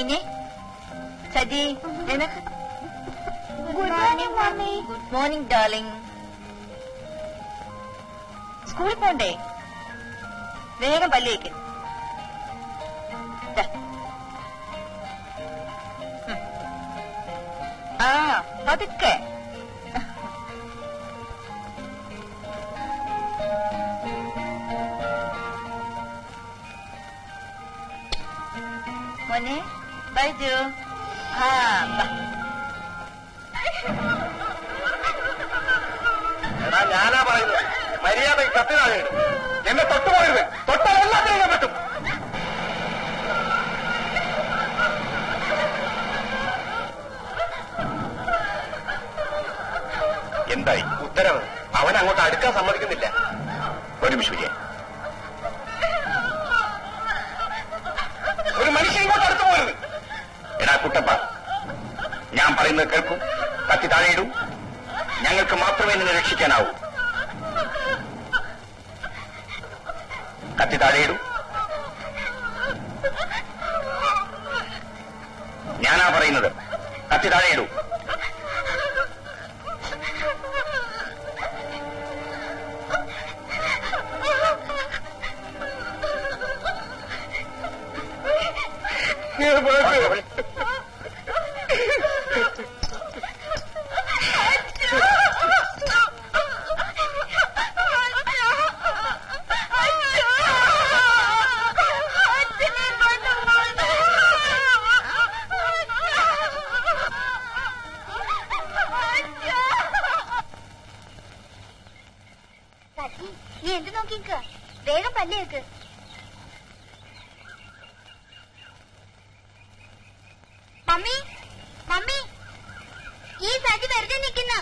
മീനെ സജി നിനക്ക് good morning mummy. Good morning darling. സ്കൂളിൽ പോണ്ടേ? വേഗം പല്ലേക്ക്. ആ പതുക്കെ. മോനെ ബൈജു. ആ ഞാനാ പറയുന്നത് മര്യാദ കത്തിനാണ്. എന്നെ തൊട്ടുപോയത് തൊട്ടാലെല്ലാത്തിനും ഞാൻ പറ്റും. എന്തായി ഉത്തരവ്? അവൻ അങ്ങോട്ട് അടുക്കാൻ സമ്മതിക്കുന്നില്ല. ഒരു വിഷുവിയെ ഒരു മനുഷ്യൻ ഇങ്ങോട്ട് അടുത്തു പോരുത്. എടാ കുട്ടപ്പ, ഞാൻ പറയുന്നത് കേൾക്കും. കത്തി താഴെയിടും. ഞങ്ങൾക്ക് മാത്രമേ നിന്നെ രക്ഷിക്കാനാവൂ. കത്തി താഴെയിടും. ഞാനാ പറയുന്നത്. കത്തി താഴെയിടൂ. നീ എന്ത് നോക്കിക്ക? വേഗം പല്ലേക്ക്. മമ്മി മമ്മി, ഈ സജി വെറുതെ നിൽക്കുന്ന.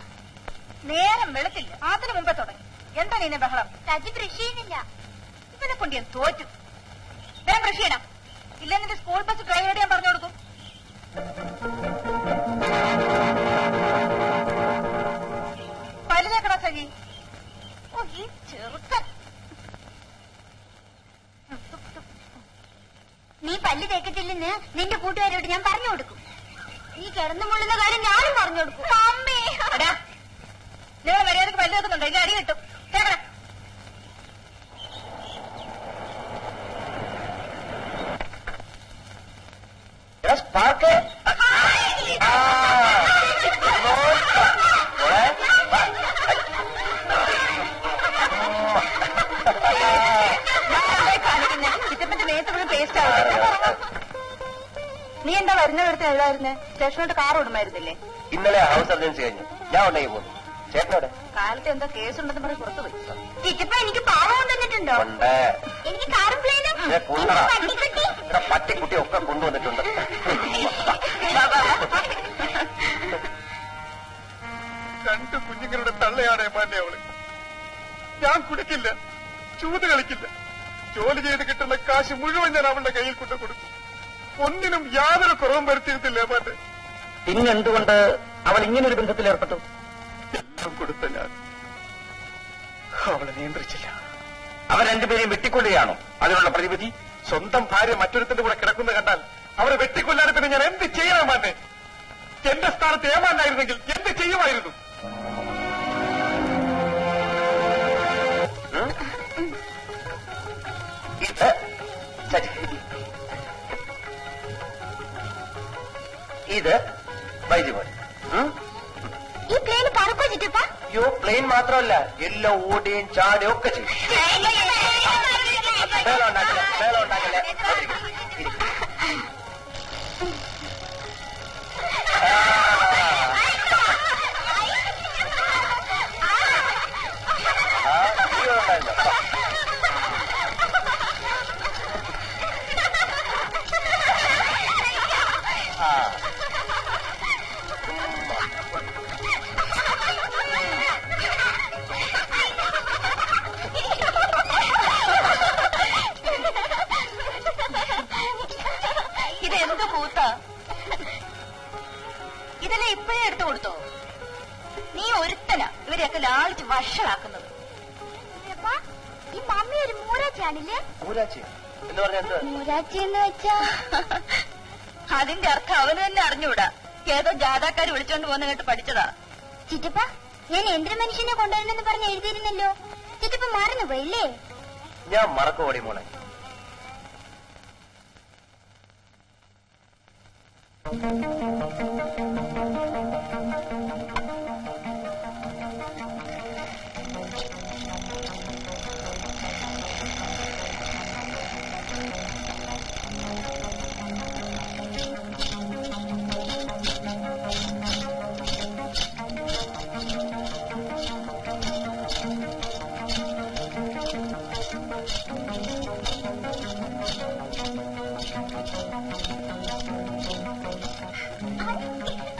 നേരം വെളുത്തില്ല, അതിനു മുമ്പേ തുടങ്ങി. എന്താ നിന്നെ ബഹളം? സജി ബ്രഷ് ചെയ്യുന്നില്ല. ഇവനെ കൊണ്ട് ഞാൻ തോറ്റു. വേഗം ബ്രഷ് ചെയ്യണം. ഇല്ല നിന്റെ സ്കൂൾ ബസ് ഡ്രൈവറോട് ഞാൻ പറഞ്ഞു കൊടുക്കും. പല്ലിലേക്കടാ സജി. ഓ ഈ ചെറുക്കൻ. നീ പല്ല് തേക്കത്തില്ലെന്ന് നിന്റെ കൂട്ടുകാരോട് ഞാൻ പറഞ്ഞു കൊടുക്കും. നീ കിടന്നു മുള്ളുന്ന കാര്യം ഞാനും പറഞ്ഞു കൊടുക്കും. അമ്മേ, നിങ്ങൾ മര്യാദക്ക് പല്ല് വെക്കുന്നുണ്ടോ? ഇല്ല അടി കിട്ടും. കേൾക്കണം. ചിറ്റപ്പന്റെ മേത്ത് പേസ്റ്റ് ആവും. നീ എന്താ വരുന്നവരത്തെ എഴുതായിരുന്നേ? സ്റ്റേഷനോട്ട് കാർ ഓടുമായിരുന്നില്ലേ? ഇന്നലെ ഹൗസ് സർജൻസി കഴിഞ്ഞു. ഞാൻ ഉണ്ടെങ്കിൽ പോകുന്നു. ചേട്ടനോടെ കാലത്ത് എന്താ കേസുണ്ടെന്ന് പറഞ്ഞ് പുറത്തുപോയി. ചിറ്റപ്പ എനിക്ക് പാവം തന്നിട്ടുണ്ടോ? ഉണ്ട്. എനിക്ക് കാറും പ്ലെയിനും പട്ടിക്കുട്ടി ഒക്കെ കൊണ്ടുവന്നിട്ടുണ്ട്. രണ്ട് കുഞ്ഞുങ്ങളുടെ തള്ളയാണ് ഏമാന്റെ അവള്. ഞാൻ കുടിക്കില്ല, ചൂത് കളിക്കില്ല. ജോലി ചെയ്ത് കിട്ടുന്ന കാശ് മുഴുവൻ ഞാൻ അവളുടെ കയ്യിൽ കൊണ്ടു കൊടുക്കും. ഒന്നിനും യാതൊരു കുറവും വരുത്തിയിരുന്നില്ല ഏമാന്റെ. പിന്നെന്തുകൊണ്ട് അവൾ ഇങ്ങനൊരു ബന്ധത്തിൽ ഏർപ്പെട്ടു? എല്ലാം കൊടുത്ത ഞാൻ അവളെ നിയന്ത്രിച്ചില്ല. അവർ രണ്ടുപേരെയും വെട്ടിക്കൊള്ളുകയാണോ അതിനുള്ള പ്രതിവിധി? സ്വന്തം ഭാര്യ മറ്റൊരുത്തിന്റെ കൂടെ കിടക്കുന്ന കണ്ടാൽ അവരെ വെട്ടിക്കൊല്ലാതെ പിന്നെ ഞാൻ എന്ത് ചെയ്യണമെന്നെ? എന്റെ സ്ഥാനത്ത് ഏമാനായിരുന്നെങ്കിൽ എന്ത് ചെയ്യുമായിരുന്നു? ഇത് ബൈജുമോൻ. ഈ പ്ലെയിൻ പറക്കോ ചിറ്റപ്പ? യോ പ്ലെയിൻ മാത്രമല്ല, എല്ലാം ഓടുകയും ചാടുകയും ഒക്കെ ചെയ്യും. മേളുണ്ടാക്കല്ലേ, മേളുണ്ടാക്കല്ലേ. ഇതെന്ത് കൂത്താ? ഇതെല്ലാം ഇപ്പോഴേ എടുത്തു കൊടുത്തോ? നീ ഒരുത്തനാ ഇവരെയൊക്കെ ലാളിച്ച് വഷളാക്കുന്നത്. ഈ മമ്മി ഒരു മൂരാച്ചിയാണില്ലേ? മൂരാച്ചി എന്ന് പറഞ്ഞാൽ മൂരാച്ചി എന്ന് വെച്ചാ അതിന്റെ അർത്ഥം അവന് തന്നെ അറിഞ്ഞൂടാ. ഏതോ ജാഥാക്കാര് വിളിച്ചോണ്ട് പോകുന്ന കേട്ട് പഠിച്ചതാ. ചിറ്റപ്പ, ഞാൻ യന്ത്ര മനുഷ്യനെ കൊണ്ടുവരണമെന്ന് പറഞ്ഞ് എഴുതിയിരുന്നല്ലോ. ചിറ്റപ്പ മറന്നു പോയില്ലേ? ഞാൻ മറക്കോടി മോളെ.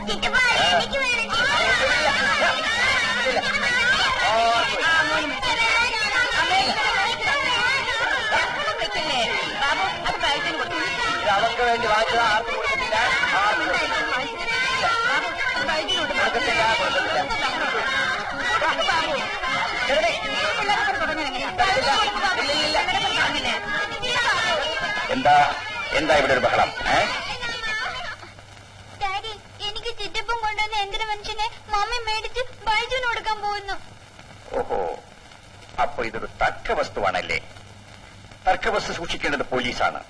ചിറ്റപ്പ, എനിക്ക് വേണം. ബാബു അത് ബാഗിന് കൊടുത്തു. ഇത് അവർക്ക് വേണ്ടി വാങ്ങിച്ചത് ആർക്കും കൊടുക്കത്തില്ല. കൊടുക്കത്തില്ല, കൊടുക്കത്തില്ല. എന്താ എന്താ ഇവിടെ ഒരു ബഹളം? ഡാഡി, എനിക്ക് ചിറ്റപ്പം കൊണ്ടുവന്ന യന്ത്ര മനുഷ്യനെ മമ്മി മേടിച്ച് ബൈജുവിന് കൊടുക്കാൻ പോകുന്നു. ഓഹോ, അപ്പൊ ഇതൊരു തർക്കവസ്തുവാണല്ലേ? തർക്കവസ്തു സൂക്ഷിക്കേണ്ടത് പോലീസാണ്.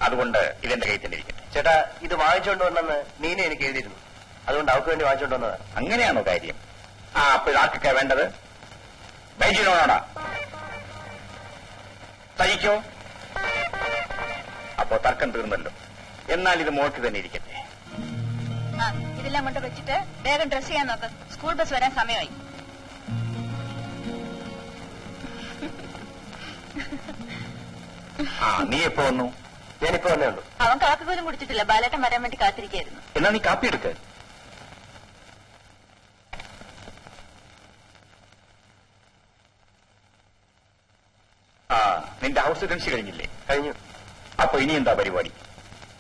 അതുകൊണ്ട് ഇതെന്റെ കയ്യിൽ തന്നെ ഇരിക്കട്ടെ. ചേട്ടാ, ഇത് വാങ്ങിച്ചോണ്ട് വന്നെന്ന് നീന എനിക്ക് എഴുതിയിരുന്നു. അതുകൊണ്ട് അവർക്ക് വേണ്ടി വാങ്ങിച്ചോണ്ട് വന്നതാണ്. അങ്ങനെയാണോ കാര്യം? അപ്പൊ ഇതാർക്കൊക്കെ വേണ്ടത്? ബൈജിനോടാ തയ്ക്കോ? അപ്പോ തർക്കം തീർന്നല്ലോ. എന്നാൽ ഇത് മോൾക്ക് തന്നെ ഇരിക്കട്ടെ. ഇതെല്ലാം കൊണ്ട് വെച്ചിട്ട് വേഗം ഡ്രസ് ചെയ്യാൻ നോക്ക്. സ്കൂൾ ബസ് വരാൻ സമയമായി. നീ എപ്പോ വന്നു? ഞാനിപ്പോ വന്നേ ഉള്ളൂ. അവൻ കാപ്പി പോലും കുടിച്ചിട്ടില്ല. ബാലേട്ടൻ വരാൻ വേണ്ടി കാത്തിരിക്കായിരുന്നു. എന്നാ നീ കാപ്പി എടുക്ക. നിന്റെ ഹൗസ് ഏജൻസി കഴിഞ്ഞില്ലേ? കഴിഞ്ഞു. അപ്പൊ ഇനി എന്താ പരിപാടി?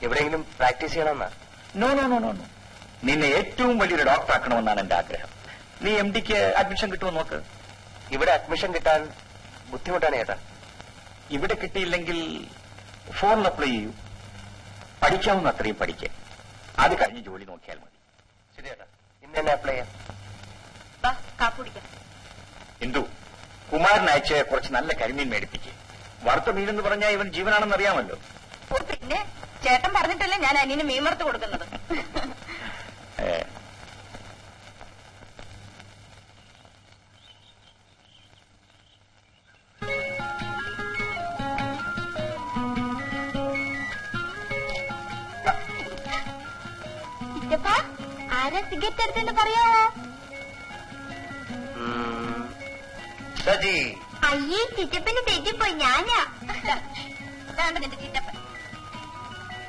എവിടെയെങ്കിലും പ്രാക്ടീസ് ചെയ്യണമെന്നാ. No no no no no. നിന്നെ ഏറ്റവും വലിയൊരു ഡോക്ടർ ആക്കണമെന്നാണ് എന്റെ ആഗ്രഹം. നീ MD അഡ്മിഷൻ കിട്ടുമോ നോക്ക്. ഇവിടെ അഡ്മിഷൻ കിട്ടാൻ ബുദ്ധിമുട്ടാണ് ചേട്ടാ. ഇവിടെ കിട്ടിയില്ലെങ്കിൽ ഫോറിൽ അപ്ലൈ ചെയ്യൂ. പഠിക്കാവുന്ന അത്രയും പഠിക്കുക. അത് കഴിഞ്ഞ് ജോലി നോക്കിയാൽ മതി. ശരി ചേട്ടാ, ഇന്ന് തന്നെ അപ്ലൈ ചെയ്യാം. വാ കാപ്പി കുടിക്കാം. എന്തു കുമാരൻ അയച്ച് കുറച്ച് നല്ല കരിമീൻ മേടിപ്പിക്കുക. വറുത്ത മീനെന്ന് പറഞ്ഞാൽ ഇവൻ ജീവനാണെന്ന് അറിയാമല്ലോ. പിന്നെ ചേട്ടൻ പറഞ്ഞിട്ടല്ലേ ഞാൻ അനിയന് മീൻ വറുത്ത് കൊടുക്കുന്നത്. ചിറ്റപ്പ, ആരാ സിഗരറ്റ് എടുത്തെന്ന് പറയാമോ? സജി. അയ്യേ, ചിറ്റപ്പന് തെറ്റിപ്പോയി. ഞാനാ. ഇതാണ്ട് നിന്റെ ചിറ്റപ്പൻ.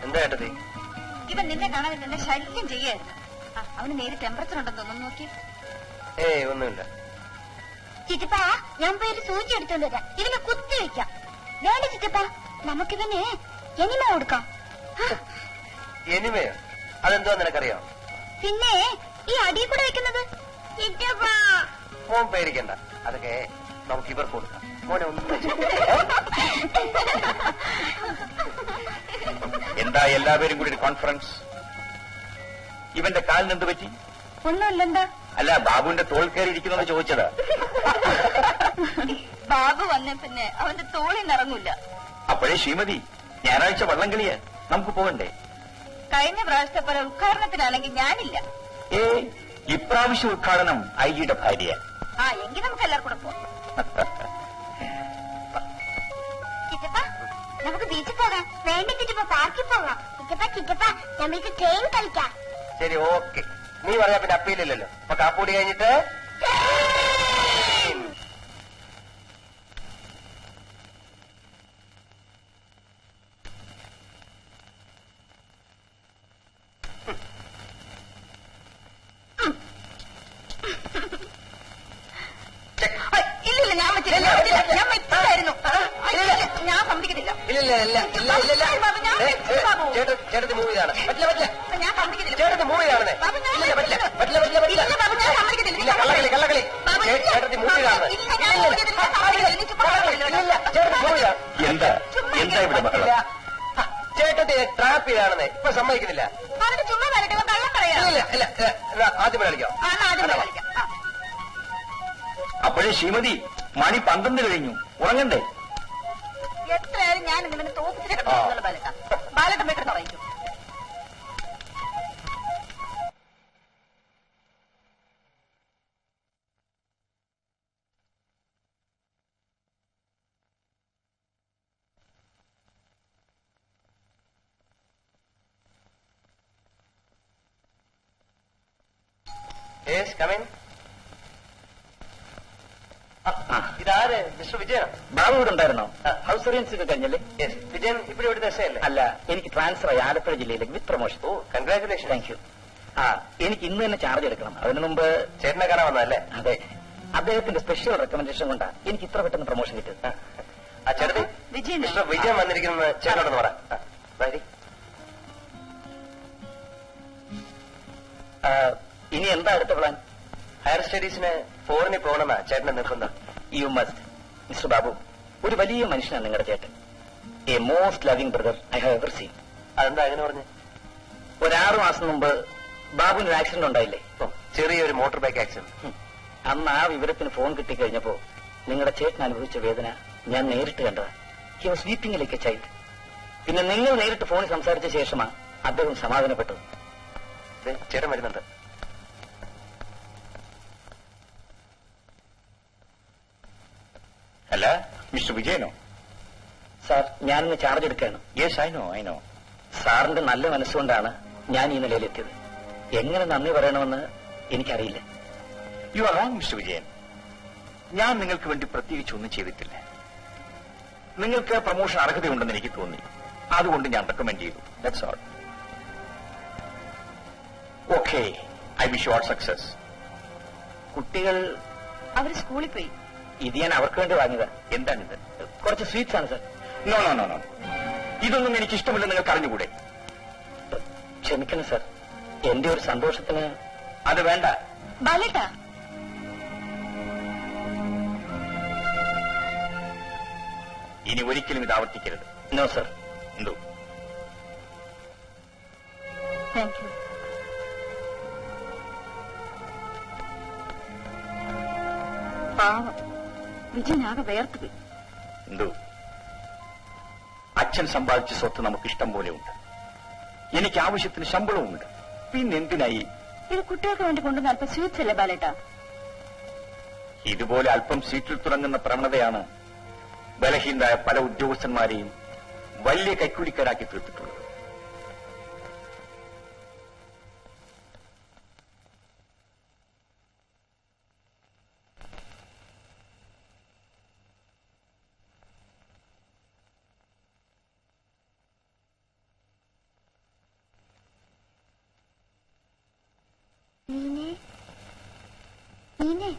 എന്താ ചേട്ടത്തി? ഇവൻ നിന്നെ കാണാതെ തന്നെ ശല്യം ചെയ്യായിരുന്നു. അവന് നേരെ ടെമ്പറേച്ചർ ഉണ്ടെന്ന് തോന്നുന്നു. നോക്കി. ഒന്നുമില്ല. ചിറ്റപ്പ, ഞാൻ പോയി ഒരു സൂചി എടുത്തോണ്ട് വരാം. ഇതിനെ കുത്തി വെക്കാം. വേണ്ട ചിറ്റപ്പ, നമുക്കിവന് എനിമ കൊടുക്കാം. എനിമയോ? അതെന്തോ നിനക്കറിയോ? പിന്നെ ഈ അടിയിൽ കൂടെ വെക്കുന്നത്. ചിറ്റപ്പ, മോൻ പേടിക്കണ്ട, അതൊക്കെ നമുക്ക് ഇവർക്ക് കൊടുക്കാം. മോനെ ഒന്നും എന്താ എല്ലാവരും കൂടി ഒരു കോൺഫറൻസ്? ഇവന്റെ കാലിന് എന്ത് പറ്റി? ഒന്നുമില്ലെന്താ? അല്ല, ബാബുവിന്റെ തോൾ കയറി ഇരിക്കുന്നത് ചോദിച്ചതാ. ബാബു വന്ന പിന്നെ അവന്റെ തോളിൽ നിറങ്ങൂല. അപ്പോഴേ ശ്രീമതി, ഞായറാഴ്ച വള്ളം കളിയാ, നമുക്ക് പോകണ്ടേ? കഴിഞ്ഞ പ്രാവശ്യത്തെ പോലെ ഉദ്ഘാടനത്തിനാണെങ്കിൽ ഞാനില്ല. ഇപ്രാവശ്യം ഉദ്ഘാടനം ഐജിയുടെ ഭാര്യ. എങ്കിൽ നമുക്ക് എല്ലാവർക്കും കൂടെ പോവാം. ചിറ്റപ്പ, നമുക്ക് ബീച്ചിൽ പോകാം. വേണ്ട ചിറ്റപ്പ, പാർക്കിൽ പോകാം. ചിറ്റപ്പ നമുക്ക് ട്രെയിൻ കളിക്കാം. ശരി, ഓക്കെ. നീ പറയാ പിന്നെ അപ്പീലില്ലല്ലോ. അപ്പൊ കാപ്പൂടി കഴിഞ്ഞിട്ട് ഇല്ലില്ല, ഞാൻ വെച്ചില്ല. ഞാൻ വെച്ചിട്ടായിരുന്നു. ഞാൻ സമ്മതിക്കത്തില്ല. ചേട്ടത്തി മൂവ് ചെയ്താണ്. പറ്റില്ല പറ്റില്ല, ഞാൻ സമ്മതിക്കത്തില്ല. ചേട്ടത്തി മൂവ് ചെയ്താണെന്നേ. പറ്റില്ല പറ്റില്ല പറ്റില്ല പറ്റില്ല പറ്റില്ല. ഞാൻ സമ്മതിക്കത്തില്ല. ഇല്ല, കള്ളകളി കള്ളകളി. ചേട്ടത്തി മൂവ് ചെയ്താണ്. ചേട്ടത്തി മൂവ് ചെയ്താണ്. എന്താ എന്താ ഇവിടെ ബഹളം? ചേട്ടത്തെ ട്രാപ്പ് കാണുന്നേ. ഇപ്പൊ സമ്മതിക്കുന്നില്ല. അതൊക്കെ ചുമ്മാ വരട്ടെ, കള്ളം പറയാം. ആദ്യം കളിക്കാം. ആദ്യം കളിക്കാം. അപ്പോഴേ ശ്രീമതി മണി 12 കഴിഞ്ഞു, ഉറങ്ങണ്ടേ? എത്രയായാലും ഞാൻ ഇങ്ങനെ തോപ്പിച്ചിട്ട് കിടന്നുള്ള ബാലട്ട. ബാലട്ടം വീട്ടിൽ തുടങ്ങിക്കും. Yes, come in. ഇതാര്? മിസ്റ്റർ വിജയൻ. ബാബു ഇവിടെ ഉണ്ടായിരുന്നോ? ഹൗസ് സർവീസ് ഒക്കെ കഴിഞ്ഞല്ലേ? യെസ്. വിജയൻ ഇവിടെ ഇവിടുത്തെ എസ്ഐയല്ലേ? അല്ല, എനിക്ക് ട്രാൻസ്ഫർ ആയി ആലപ്പുഴ ജില്ലയിലേക്ക് with promotion. Oh, congratulation. Thank you. എനിക്ക് ഇന്ന് തന്നെ ചാർജ് എടുക്കണം. അതിനു മുമ്പ് ചേട്ടനെ കാണാൻ വന്നതല്ലേ? അതെ, അദ്ദേഹത്തിന്റെ സ്പെഷ്യൽ റെക്കമെൻഡേഷൻ കൊണ്ടാണ് എനിക്ക് ഇത്ര പെട്ടെന്ന് പ്രൊമോഷൻ കിട്ടുന്നത്. ആ ചേട്ടൻ വിജയൻ മിസ്റ്റർ വിജയൻ വന്നിരിക്കുന്നത് ചേട്ടനോടൊന്ന് പറ. ഇനി എന്താ അടുത്ത പ്ലാൻ? ഹയർ സ്റ്റഡീസിന് ഫോറിനിൽ പോകണമെന്നാ ചേട്ടനെ നിർബന്ധം. You must. മിസ്റ്റർ ബാബു, ഒരു വലിയ മനുഷ്യനാണ് നിങ്ങളുടെ ചേട്ടൻ. A most loving brother I have ever seen. അതെന്താ അങ്ങനെ പറഞ്ഞു? ഒരു 6 മാസം മുമ്പ് ബാബുവിന് ഒരു ആക്സിഡന്റ് ഉണ്ടായില്ലേ? ചെറിയൊരു മോട്ടോർ ബൈക്ക് ആക്സിഡന്റ്. അന്ന് ആ വിവരത്തിന് ഫോൺ കിട്ടിക്കഴിഞ്ഞപ്പോ നിങ്ങളുടെ ചേട്ടൻ അനുഭവിച്ച വേദന ഞാൻ നേരിട്ട് കണ്ടതാ. He was weeping like A child. പിന്നെ നിങ്ങൾ നേരിട്ട് ഫോണിൽ സംസാരിച്ച ശേഷമാണ് അദ്ദേഹം സമാധാനപ്പെട്ടത്. ചേട്ടൻ വരുന്നുണ്ട്. അല്ല, മിസ്റ്റർ വിജയനോ? സാർ, ഞാനിന്ന് ചാർജ് എടുക്കുകയാണ്. Yes, I know. സാറിന്റെ നല്ല മനസ്സുകൊണ്ടാണ് ഞാൻ ഈ നിലയിലെത്തിയത്. എങ്ങനെ നന്ദി പറയണമെന്ന് എനിക്കറിയില്ല. You are wrong mister Vijayan. ഞാൻ നിങ്ങൾക്ക് വേണ്ടി പ്രത്യേകിച്ച് ഒന്നും ചെയ്തിട്ടില്ല. നിങ്ങൾക്ക് പ്രൊമോഷൻ അർഹതയുണ്ടെന്ന് എനിക്ക് തോന്നി, അതുകൊണ്ട് ഞാൻ റെക്കമെൻഡ് ചെയ്തു. That's all. Okay, I wish you all success. കുട്ടികൾ അവര് സ്കൂളിൽ പോയി. ഇത് ഞാൻ അവർക്ക് വേണ്ടി വാങ്ങിയതാ. എന്താണിത്? കുറച്ച് സ്വീറ്റ്സ് ആണ് sir. No no no no, ഇതൊന്നും എനിക്ക് ഇഷ്ടമില്ല. നിങ്ങൾക്ക് അറിഞ്ഞുകൂടെ? ക്ഷമിക്കണം സാർ, എന്റെ ഒരു സന്തോഷത്തിന് അത് വേണ്ട. ബാലേട്ട, ഇനി ഒരിക്കലും ഇത് ആവർത്തിക്കരുത്. No sir. എന്തോ? Thank you. പാവം വിജയനാകെ വേർത്തുപോയി. എന്തോ? അച്ഛൻ സമ്പാദിച്ച സ്വത്ത് നമുക്ക് ഇഷ്ടം പോലെ ഉണ്ട്. എനിക്ക് ആവശ്യത്തിന് ശമ്പളവുമുണ്ട്. പിന്നെന്തിനായി? ഇത് കുട്ടികൾക്ക് വേണ്ടി കൊണ്ടുവന്ന അല്പം സ്വീറ്റ്സ് അല്ലേ ബാലേട്ട? ഇതുപോലെ അല്പം സീറ്റിൽ തുടങ്ങുന്ന പ്രവണതയാണ് ബലഹീനരായ പല ഉദ്യോഗസ്ഥന്മാരെയും വലിയ കൈക്കൂലിക്കാരാക്കി തീർത്തിട്ടുള്ളത്. നീനെ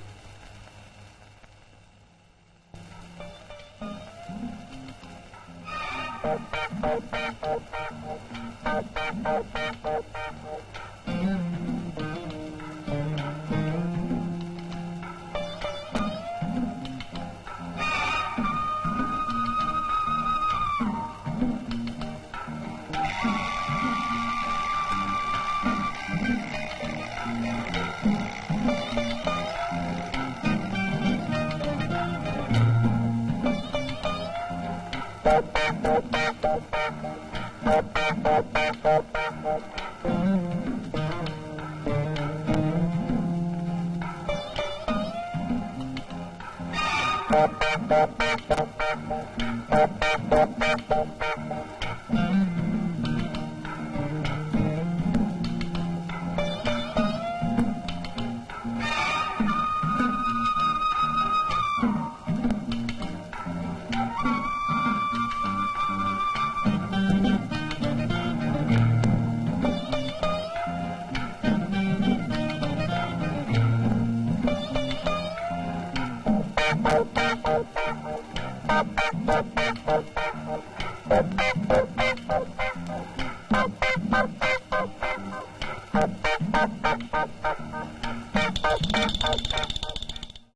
Thank you.